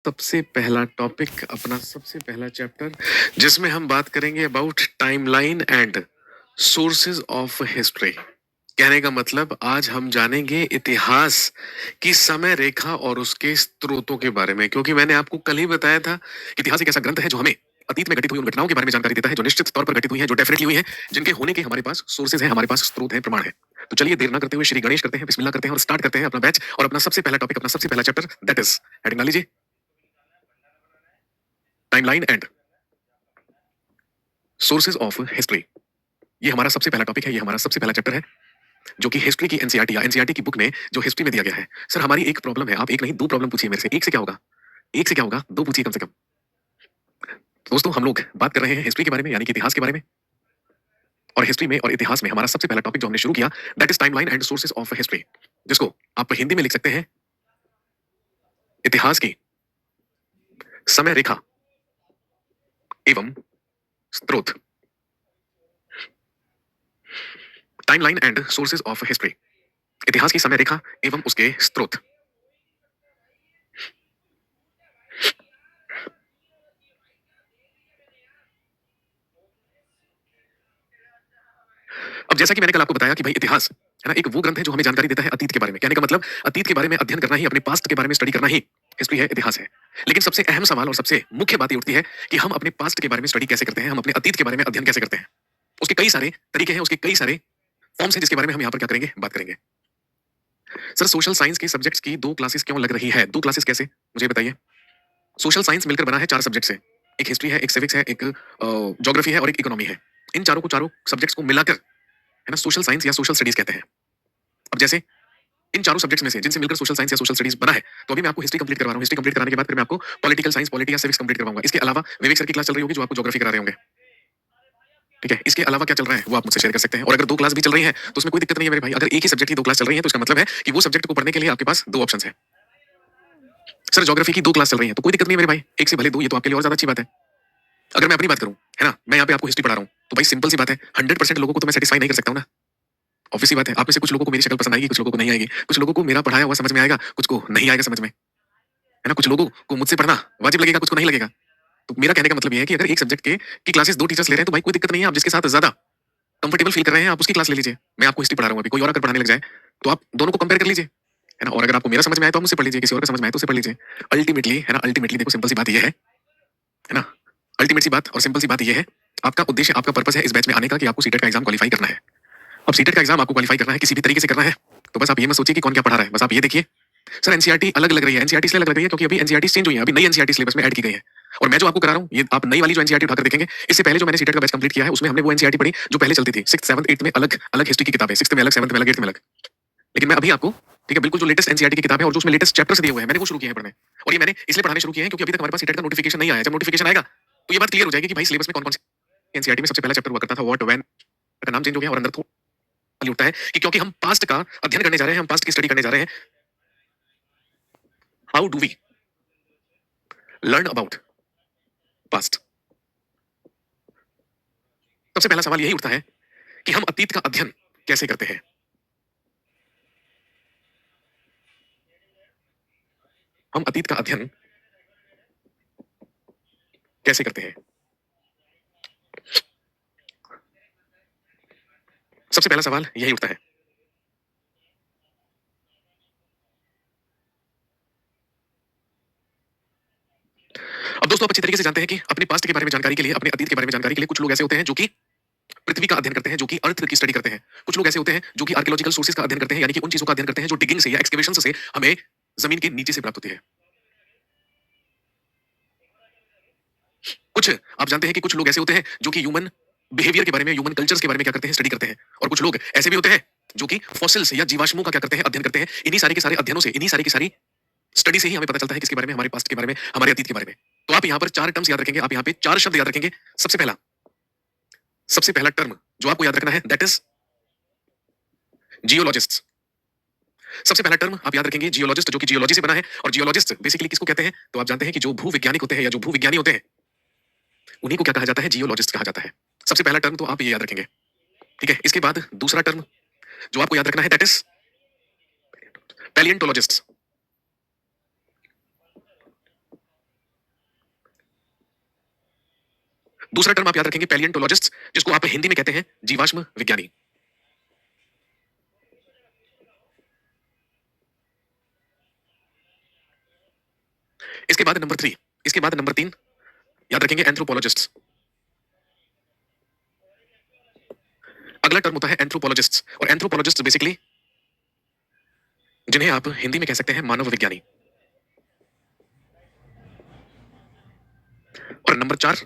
सबसे पहला टॉपिक अपना सबसे पहला चैप्टर जिसमें हम बात करेंगे about timeline and sources of history. कहने का मतलब आज हम जानेंगे इतिहास की समय रेखा और उसके स्रोतों के बारे में, क्योंकि मैंने आपको कल ही बताया था कि इतिहास एक ऐसा ग्रंथ है जो हमें अतीत में घटित हुई उन घटनाओं के बारे में जानकारी देता है जो निश्चित तौर पर घटित हुई है, जो डेफिनेटली हुई है, जिनके होने के हमारे पास सोर्सेज हैं, हमारे पास स्रोत हैं, प्रमाण है। तो चलिए देर ना करते हुए श्री गणेश करते हैं, बिस्मिल्लाह करते हैं और स्टार्ट करते हैं अपना बैच और अपना सबसे पहला टॉपिक, अपना सबसे पहला चैप्टर, दैट इज हेडिंग ला लीजिए, timeline and sources of history. ये हमारा सबसे पहला टॉपिक है, ये हमारा सबसे पहला चैप्टर है जो कि हिस्ट्री की एनसीईआरटी या एनसीईआरटी की बुक में जो हिस्ट्री में दिया गया है। सर हमारी एक प्रॉब्लम है, आप एक नहीं दो प्रॉब्लम पूछिए मेरे से। एक से क्या होगा, एक से क्या होगा, दो पूछिए कम से कम। दोस्तों हम लोग बात कर रहे हैं हिस्ट्री के बारे में, यानी कि इतिहास के बारे में। और हिस्ट्री में और इतिहास में हमारा सबसे पहला टॉपिक जो हमने शुरू किया that is timeline and sources of history, जिसको आप हिंदी में लिख सकते हैं इतिहास की समय रेखा एवं स्रोत। Timeline and sources of history, इतिहास की समय रेखा एवं उसके स्रोत। अब जैसा कि मैंने कल आपको बताया कि भाई इतिहास है ना एक वो ग्रंथ है जो हमें जानकारी देता है अतीत के बारे में। कहने का मतलब अतीत के बारे में अध्ययन करना ही, अपने पास्ट के बारे में स्टडी करना ही हिस्ट्री है, इतिहास है। लेकिन सबसे अहम सवाल और सबसे मुख्य बात ये उठती है कि हम अपने पास्ट के बारे में स्टडी कैसे करते हैं, हम अपने अतीत के बारे में अध्ययन कैसे करते हैं। उसके कई सारे तरीके हैं, उसके कई सारे फॉर्म्स हैं, जिसके बारे में हम यहाँ पर क्या करेंगे, बात करेंगे। सर सोशल साइंस के सब्जेक्ट्स की दो क्लासेस क्यों लग रही है? दो क्लासेस कैसे, मुझे बताइए। सोशल साइंस मिलकर बना है चार सब्जेक्ट से, एक हिस्ट्री है, एक सिविक्स है, एक ज्योग्राफी है और एक इकोनॉमी है। इन चारों को, चारों सब्जेक्ट्स को मिलाकर है ना सोशल साइंस या सोशल स्टडीज कहते हैं। अब जैसे इन चारों सब्जेक्ट्स में से जिनसे मिलकर सोशल साइंस या सोशल स्टडीज बना है, तो अभी मैं आपको हिस्ट्री कंप्लीट करवा रहा हूँ। हिस्ट्री कंप्लीट कराने के बाद फिर मैं आपको पॉलिटिकल साइंस, पॉलिटी या सिविक्स कंप्लीट करवाऊंगा। इसके अलावा विवेक सर की क्लास चल रही होगी जो आपको ज्योग्राफी करा रहे होंगे। ठीक है, इसके अलावा क्या चल रहा है वो आप मुझसे शेयर कर सकते हैं। और अगर दो क्लास भी चल रही है तो उसमें कोई दिक्कत नहीं है मेरे भाई। अगर एक ही सब्जेक्ट की दो क्लास चल रही है तो इसका मतलब है कि वो सब्जेक्ट को पढ़ने के लिए आपके पास दो ऑप्शन है। सर ज्योग्राफी की दो क्लास चल रही है तो कोई दिक्कत नहीं है मेरे भाई, एक से भले दो, ये तो आपके लिए और ज्यादा अच्छी बात है। अगर मैं अपनी बात करूं है ना, मैं यहाँ पे आपको हिस्ट्री पढ़ा रहा हूँ तो भाई सिंपल सी बात है, 100% लोगों को तो मैं सेटिस्फाई नहीं कर सकता हूँ ना। ऑब्वियस सी बात है, आप में से कुछ लोगों को मेरी शक्ल पसंद आएगी, कुछ लोगों को नहीं आएगी, कुछ लोगों को मेरा पढ़ाया हुआ समझ में आएगा, कुछ को नहीं आएगा समझ में, है ना। कुछ लोगों को मुझसे पढ़ना वाजिब लगेगा, कुछ को नहीं लगेगा। तो मेरा कहने का मतलब ये है कि अगर एक सब्जेक्ट के की क्लासेस दो टीचर्स ले रहे हैं तो भाई कोई दिक्कत नहीं है, आप जिसके साथ ज्यादा कंफर्टेबल फील कर रहे हैं आप उसकी क्लास ले लीजिए। मैं आपको हिस्ट्री पढ़ा रहा हूँ, अभी कोई और अगर पढ़ाने लग जाए तो आप दोनों को कंपेयर कर लीजिए, है ना। और अगर आपको मेरा समझ में आए तो आप मुझसे पढ़ लीजिए, किसी और का समझ में आए तो उससे पढ़ लीजिए। अल्टीमेटली है ना, अल्टीमेटली देखो सिंपल सी बात ये है ना, अल्टीमेट सी बात और सिंपल सी बात ये है, आपका उद्देश्य, आपका पर्पस है इस बैच में आने का कि आपको सीटेट का एग्जाम क्वालिफाई करना है। अब सीटेट का एग्जाम आपको क्वालिफाई करना है, किसी भी तरीके से करना है, तो बस आप ये मत सोचिए कि कौन क्या पढ़ा रहा है, बस आप ये देखिए। सर एनसीईआरटी अलग लग रही है, एनसीईआरटी इसलिए अलग लग रही है क्योंकि अभी एनसीईआरटी चेंज हुई है, अभी नई एनसीईआरटी सिलेबस में ऐड की गई है। और मैं जो आपको करा रहा हूँ ये आप नई वाली जो एनसीईआरटी उठाकर देखेंगे। इससे पहले जो मैंने सीटेट का बैच कंप्लीट किया है उसमें हमने वो एनसीईआरटी पढ़ी जो पहले चलती थी, 6th 7th 8th में अलग अलग हिस्ट्री की किताबें, 6th में अलग, 7th में अलग, 8th में अलग। लेकिन मैं अभी आपको ठीक है बिल्कुल जो लेटेस्ट एनसीईआरटी की किताब है और जो उसमें लेटेस्ट चैप्टर्स दिए हुए हैं मैंने वो शुरू किए हैं पढ़ने। और ये मैंने इसलिए पढ़ाने शुरू किए हैं क्योंकि अभी तक हमारे पास सीटेट का नोटिफिकेशन नहीं आया। जब नोटिफिकेशन आएगा तो ये बात क्लियर हो जाएगी कि भाई सिलेबस में कौन कौन सी एनसीईआरटी में सबसे पहला चैप्टर हुआ करता था व्हाट व्हेन का नाम चेंज हो गया और अंदर थोड़ा उठता है कि क्योंकि हम पास्ट का अध्ययन करने जा रहे हैं, हम पास्ट की स्टडी करने जा रहे हैं। How do we learn about past. सबसे पहला सवाल यही उठता है कि हम अतीत का अध्ययन कैसे करते हैं। हम अतीत का अध्ययन कैसे करते हैं। सबसे पहला सवाल यही उठता है। अब दोस्तों आप अच्छी तरीके से जानते हैं कि अपने पास्ट के बारे में जानकारी के लिए, अपने अतीत के बारे में जानकारी के लिए कुछ लोग ऐसे होते हैं जो कि पृथ्वी का अध्ययन करते हैं, जो कि अर्थ की स्टडी करते हैं। कुछ लोग ऐसे होते हैं जो कि आर्कियोलॉजिकल सोर्सेज का अध्ययन करते हैं, यानी कि उन चीजों का अध्ययन करते हैं जो डिगिंग से या एक्सकेवेशन से हमें जमीन के नीचे से प्राप्त होती है। कुछ आप जानते हैं कि कुछ लोग ऐसे होते हैं जो कि ह्यूमन बिहेवियर के बारे में, ह्यूमन कल्चर्स के बारे में क्या करते हैं, स्टडी करते हैं। और कुछ लोग ऐसे भी होते हैं जो कि फॉसिल्स या जीवाश्मों का क्या करते हैं, अध्ययन करते हैं। इन्हीं सारे के सारे अध्ययनों से, इन्हीं सारी की सारी स्टडी से ही हमें पता चलता है किसके बारे में, हमारे पास्ट के बारे में, हमारे अतीत के बारे में। तो आप यहाँ पर चार टर्म्स याद रखेंगे, आप यहाँ पे चार शब्द याद रखेंगे। सबसे पहला टर्म जो आपको याद रखना है दैट इज जियोलॉजिस्ट। सबसे पहला टर्म आप याद रखेंगे जियोलॉजिस्ट, जो कि जियोलॉजी से बना है। और जियोलॉजिस्ट बेसिकली किसको कहते हैं, तो आप जानते हैं कि जो भूविज्ञानिक होते हैं या जो भूविज्ञानी होते हैं उन्हीं को क्या कहा जाता है, जियोलॉजिस्ट कहा जाता है। सबसे पहला टर्म तो आप ये याद रखेंगे, ठीक है। इसके बाद दूसरा टर्म जो आपको याद रखना है दैट इज पैलियंटोलॉजिस्ट। दूसरा टर्म आप याद रखेंगे पैलियंटोलॉजिस्ट, जिसको आप हिंदी में कहते हैं जीवाश्म विज्ञानी। इसके बाद नंबर 3, इसके बाद नंबर 3 याद रखेंगे एंथ्रोपोलॉजिस्ट्स। अगला टर्म होता है एंथ्रोपोलॉजिस्ट्स, और एंथ्रोपोलॉजिस्ट्स बेसिकली जिन्हें आप हिंदी में कह सकते हैं मानव विज्ञानी। और नंबर 4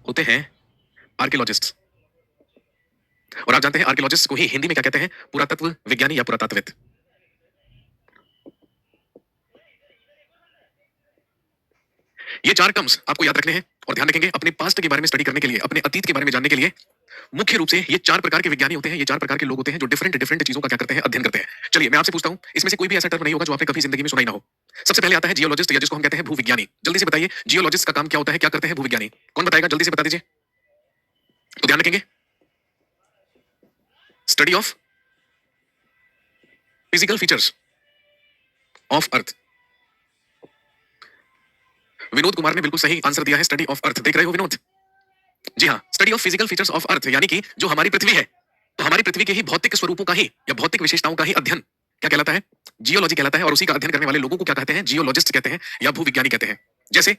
होते हैं आर्कियोलॉजिस्ट्स, और आप जानते हैं आर्कियोलॉजिस्ट को ही हिंदी में क्या कहते हैं, पुरातत्व विज्ञानी या पुरातत्वविद। ये 4 टर्म्स आपको याद रखने हैं और ध्यान रखेंगे अपने पास्ट के बारे में स्टडी करने के लिए, अपने अतीत के बारे में जानने के लिए। मुख्य रूप से ये 4 प्रकार के विज्ञानी होते हैं, ये 4 प्रकार के लोग होते हैं जो डिफरेंट डिफरेंट चीजों का क्या करते हैं, अध्ययन करते हैं। चलिए मैं आपसे पूछता हूं, इसमें से कोई भी ऐसा टर्म नहीं होगा जो आपने कभी जिंदगी में सुना ही ना हो। सबसे पहले आता है जियोलॉजिस्ट, या जिसको हम कहते हैं भूविज्ञानी। जल्दी से बताइए जियोलॉजिस्ट का काम क्या होता है, क्या करते हैं भूविज्ञानी? कौन बताएगा, जल्दी से बता दीजिए। तो ध्यान रखेंगे, study of physical features of earth. Vinod Kumar ने बिल्कुल सही आंसर दिया है, स्टडी ऑफ अर्थ। देख रहे हो विनोद? जी हाँ, study of physical features of earth, यानी कि जो हमारी पृथ्वी है, तो हमारी पृथ्वी के ही भौतिक स्वरूपों का ही या भौतिक विशेषताओं का ही अध्ययन क्या कहलाता है, जियोलॉजी कहलाता है। और उसी का अध्ययन करने वाले लोगों को क्या कहते हैं, जियोलॉजिस्ट कहते हैं या भूविज्ञानी कहते हैं। जैसे